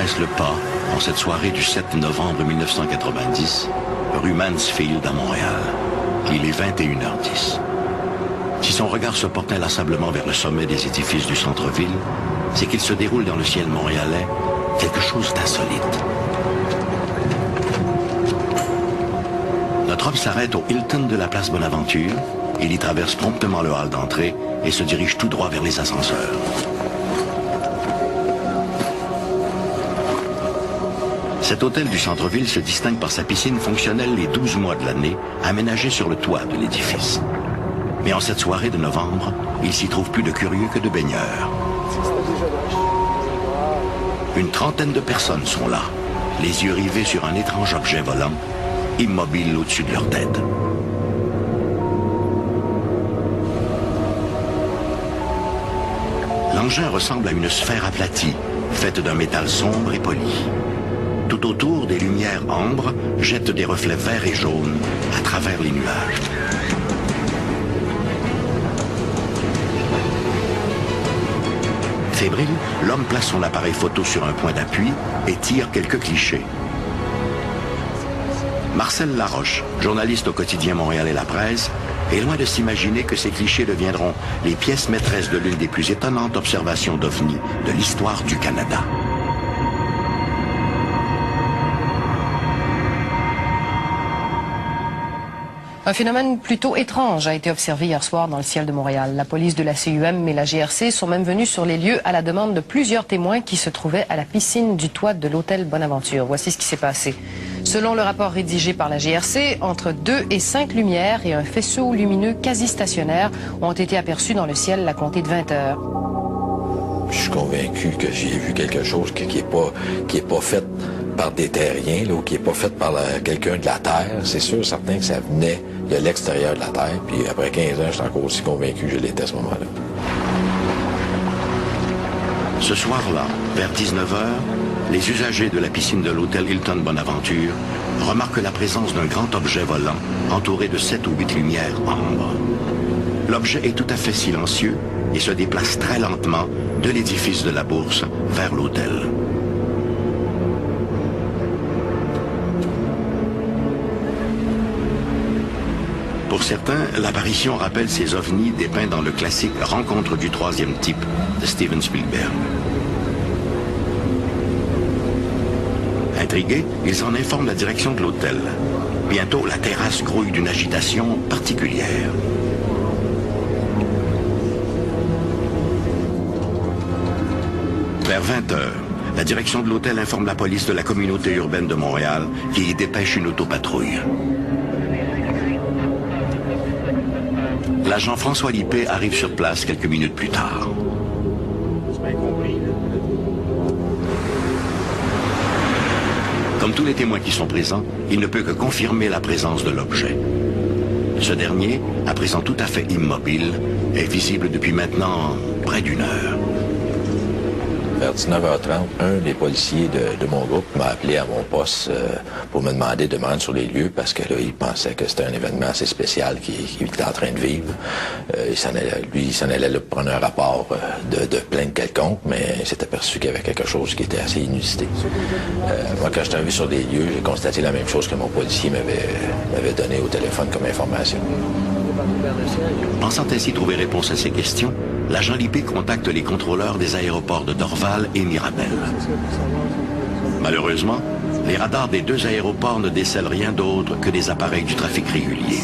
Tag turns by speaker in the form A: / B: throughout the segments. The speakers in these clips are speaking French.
A: presse le pas en cette soirée du 7 novembre 1990, rue Mansfield à Montréal. Il est 21h10. Si son regard se porte inlassablement vers le sommet des édifices du centre-ville, c'est qu'il se déroule dans le ciel montréalais quelque chose d'insolite. Notre homme s'arrête au Hilton de la place Bonaventure. Il y traverse promptement le hall d'entrée et se dirige tout droit vers les ascenseurs. Cet hôtel du centre-ville se distingue par sa piscine fonctionnelle les 12 mois de l'année, aménagée sur le toit de l'édifice. Mais en cette soirée de novembre, il s'y trouve plus de curieux que de baigneurs. Une trentaine de personnes sont là, les yeux rivés sur un étrange objet volant, immobile au-dessus de leur tête. L'engin ressemble à une sphère aplatie, faite d'un métal sombre et poli. Tout autour, des lumières ambres jettent des reflets verts et jaunes à travers les nuages. Fébrile, l'homme place son appareil photo sur un point d'appui et tire quelques clichés. Marcel Laroche, journaliste au quotidien Montréal et La Presse, est loin de s'imaginer que ces clichés deviendront les pièces maîtresses de l'une des plus étonnantes observations d'OVNI de l'histoire du Canada.
B: Un phénomène plutôt étrange a été observé hier soir dans le ciel de Montréal. La police de la CUM et la GRC sont même venus sur les lieux à la demande de plusieurs témoins qui se trouvaient à la piscine du toit de l'hôtel Bonaventure. Voici ce qui s'est passé. Selon le rapport rédigé par la GRC, entre 2 et 5 lumières et un faisceau lumineux quasi stationnaire ont été aperçus dans le ciel à compter de 20 heures.
C: Je suis convaincu que j'ai vu quelque chose qui est pas fait par des terriens, là, ou qui n'est pas fait par quelqu'un de la Terre. C'est sûr, certain que ça venait de l'extérieur de la Terre. Puis après 15 ans, je suis encore aussi convaincu que je l'étais à ce moment-là.
A: Ce soir-là, vers 19h, les usagers de la piscine de l'hôtel Hilton Bonaventure remarquent la présence d'un grand objet volant entouré de 7 ou 8 lumières ambre. L'objet est tout à fait silencieux et se déplace très lentement de l'édifice de la Bourse vers l'hôtel. Pour certains, l'apparition rappelle ces ovnis dépeints dans le classique Rencontre du troisième type de Steven Spielberg. Intrigués, ils en informent la direction de l'hôtel. Bientôt, la terrasse grouille d'une agitation particulière. Vers 20h, la direction de l'hôtel informe la police de la communauté urbaine de Montréal qui y dépêche une autopatrouille. L'agent François Lippé arrive sur place quelques minutes plus tard. Comme tous les témoins qui sont présents, il ne peut que confirmer la présence de l'objet. Ce dernier, à présent tout à fait immobile, est visible depuis maintenant près d'une heure.
C: Vers 19h30, un des policiers de mon groupe m'a appelé à mon poste pour me demander de me rendre sur les lieux parce que là, il pensait que c'était un événement assez spécial qu'il était en train de vivre. Il s'en allait là, prendre un rapport de plainte quelconque, mais il s'est aperçu qu'il y avait quelque chose qui était assez inusité. Moi, quand je suis arrivé sur les lieux, j'ai constaté la même chose que mon policier m'avait donné au téléphone comme information.
A: Pensant ainsi trouver réponse à ces questions, l'agent Lippé contacte les contrôleurs des aéroports de Dorval et Mirabel. Malheureusement, les radars des deux aéroports ne décèlent rien d'autre que des appareils du trafic régulier.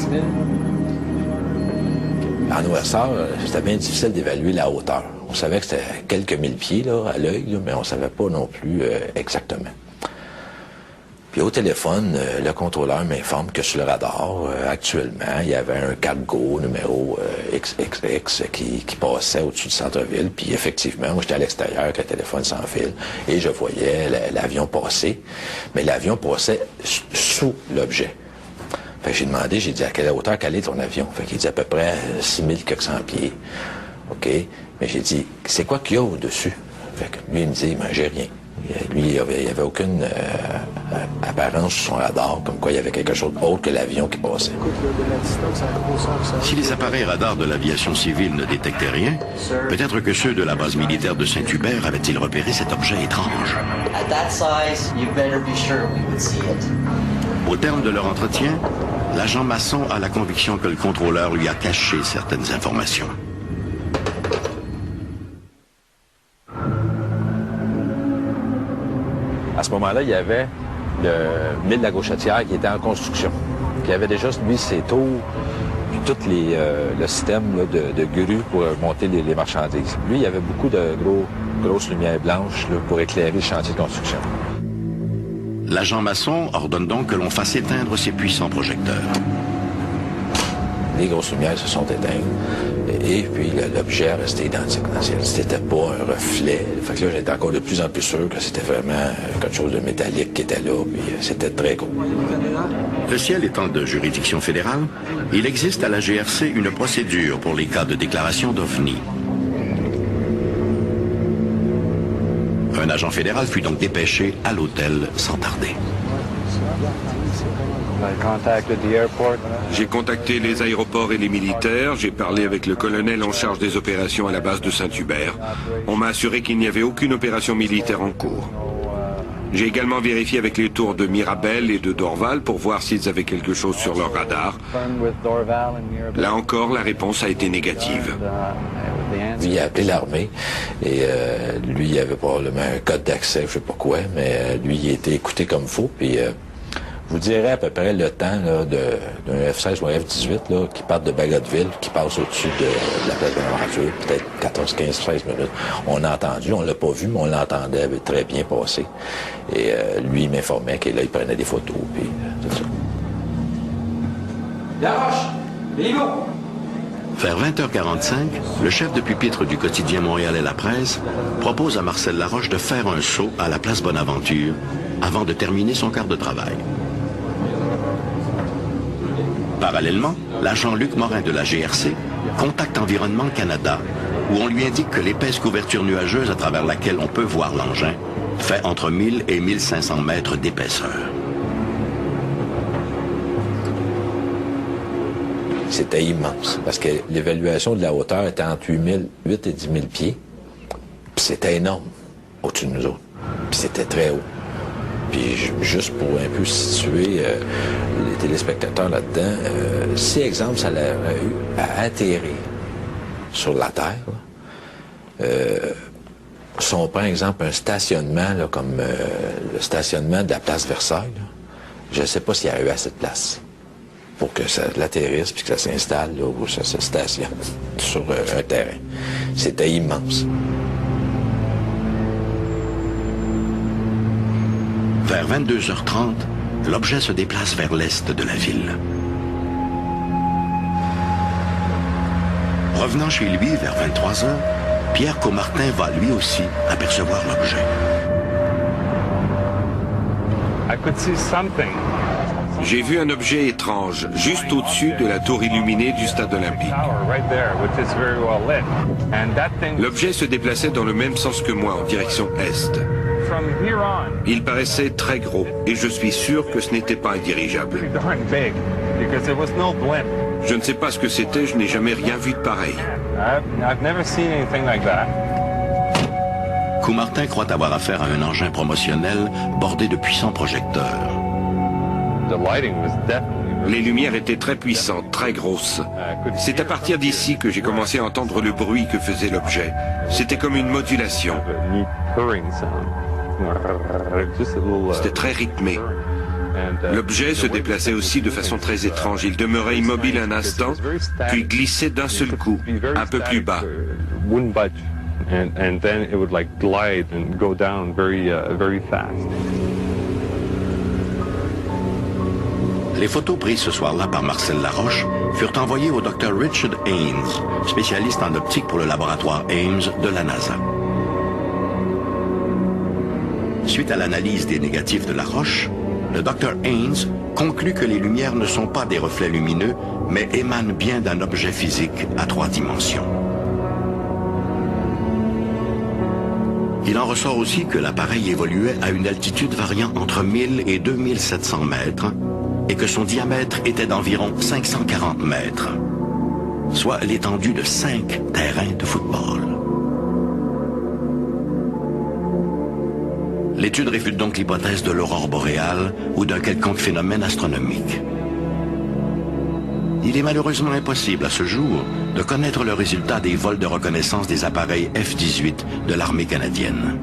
C: En OSR, c'était bien difficile d'évaluer la hauteur. On savait que c'était quelques mille pieds là, à l'œil, mais on ne savait pas non plus exactement. Puis au téléphone, le contrôleur m'informe que sur le radar, actuellement, il y avait un cargo numéro XXX qui passait au-dessus du centre-ville. Puis effectivement, moi j'étais à l'extérieur avec le téléphone sans fil et je voyais l'avion passer. Mais l'avion passait sous l'objet. Fait que j'ai demandé, j'ai dit à quelle hauteur quel est ton avion? Fait qu'il dit à peu près 6400 pieds. OK. Mais j'ai dit, c'est quoi qu'il y a au-dessus? Fait que lui, il me dit, ben, j'ai rien. Lui, il n'y avait aucune apparence sur son radar, comme quoi il y avait quelque chose d'autre que l'avion qui passait.
A: Si les appareils radars de l'aviation civile ne détectaient rien, peut-être que ceux de la base militaire de Saint-Hubert avaient-ils repéré cet objet étrange.
D: At that size, you better be sure we would see it.
A: Au terme de leur entretien, l'agent Masson a la conviction que le contrôleur lui a caché certaines informations.
C: À ce moment-là, il y avait le mille de la Gauchetière qui était en construction. Puis il y avait déjà, lui, ses tours, puis tout le système là, de grues pour monter les marchandises. Lui, il y avait beaucoup de grosses lumières blanches là, pour éclairer le chantier de construction.
A: L'agent Masson ordonne donc que l'on fasse éteindre ces puissants projecteurs.
C: Les grosses lumières se sont éteintes et puis l'objet est resté identique dans le ciel. C'était pas un reflet. Fait que là, j'étais encore de plus en plus sûr que c'était vraiment quelque chose de métallique qui était là, puis c'était très gros.
A: Le ciel étant de juridiction fédérale, il existe à la GRC une procédure pour les cas de déclaration d'OVNI. Un agent fédéral fut donc dépêché à l'hôtel sans tarder.
E: J'ai contacté les aéroports et les militaires, j'ai parlé avec le colonel en charge des opérations à la base de Saint-Hubert. On m'a assuré qu'il n'y avait aucune opération militaire en cours. J'ai également vérifié avec les tours de Mirabel et de Dorval pour voir s'ils avaient quelque chose sur leur radar. Là encore, la réponse a été négative.
C: Il a appelé l'armée et lui, il avait probablement un code d'accès, je sais pas quoi, mais lui, il a été écouté comme faux. Puis, je vous dirais à peu près le temps d'un F-16 ou un F-18 là, qui part de Bagotville, qui passe au-dessus de la place Bonaventure, peut-être 14, 15, 16 minutes. On a entendu, on l'a pas vu, mais on l'entendait très bien passer. Et lui, il m'informait qu'il prenait des photos, puis tout ça.
F: Laroche, Béliveau!
A: Vers 20h45, le chef de pupitre du quotidien Montréalais La Presse propose à Marcel Laroche de faire un saut à la place Bonaventure avant de terminer son quart de travail. Parallèlement, l'agent Luc Morin de la GRC contacte Environnement Canada, où on lui indique que l'épaisse couverture nuageuse à travers laquelle on peut voir l'engin fait entre 1000 et 1500 mètres d'épaisseur.
C: C'était immense, parce que l'évaluation de la hauteur était entre 8 et 10 000 pieds. Puis c'était énorme au-dessus de nous autres. Puis c'était très haut. Puis juste pour un peu situer les téléspectateurs là-dedans, si, exemple, ça l'aurait eu à atterrir sur la Terre, si on prend, exemple, un stationnement, là, comme le stationnement de la place Versailles, là, je ne sais pas s'il y a eu assez de place pour que ça l'atterrisse puis que ça s'installe là, ou ça se stationne sur un terrain. C'était immense.
A: Vers 22h30, l'objet se déplace vers l'est de la ville. Revenant chez lui vers 23h, Pierre Caumartin va lui aussi apercevoir l'objet.
E: J'ai vu un objet étrange, juste au-dessus de la tour illuminée du stade olympique. L'objet se déplaçait dans le même sens que moi, en direction est. Il paraissait très gros, et je suis sûr que ce n'était pas un dirigeable. Je ne sais pas ce que c'était, je n'ai jamais rien vu de pareil.
A: Caumartin croit avoir affaire à un engin promotionnel bordé de puissants projecteurs.
E: Les lumières étaient très puissantes, très grosses. C'est à partir d'ici que j'ai commencé à entendre le bruit que faisait l'objet. C'était comme une modulation. C'était très rythmé. L'objet se déplaçait aussi de façon très étrange. Il demeurait immobile un instant, puis glissait d'un seul coup, un peu plus bas.
A: Les photos prises ce soir-là par Marcel Laroche furent envoyées au Dr Richard Haynes, spécialiste en optique pour le laboratoire Ames de la NASA. Suite à l'analyse des négatifs de Laroche, le Dr Haynes conclut que les lumières ne sont pas des reflets lumineux, mais émanent bien d'un objet physique à 3 dimensions. Il en ressort aussi que l'appareil évoluait à une altitude variant entre 1000 et 2700 mètres et que son diamètre était d'environ 540 mètres, soit l'étendue de 5 terrains de football. L'étude réfute donc l'hypothèse de l'aurore boréale ou d'un quelconque phénomène astronomique. Il est malheureusement impossible à ce jour de connaître le résultat des vols de reconnaissance des appareils F-18 de l'armée canadienne.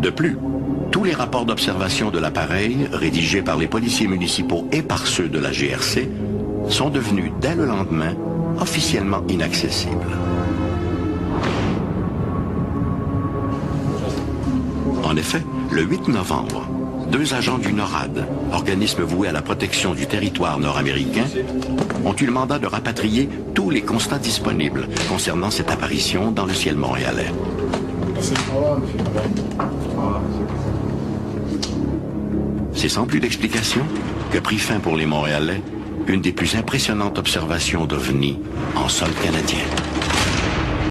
A: De plus, tous les rapports d'observation de l'appareil, rédigés par les policiers municipaux et par ceux de la GRC, sont devenus, dès le lendemain, officiellement inaccessibles. En effet, le 8 novembre, 2 agents du NORAD, organisme voué à la protection du territoire nord-américain, ont eu le mandat de rapatrier tous les constats disponibles concernant cette apparition dans le ciel montréalais. C'est sans plus d'explication que prit fin pour les Montréalais une des plus impressionnantes observations d'OVNI en sol canadien.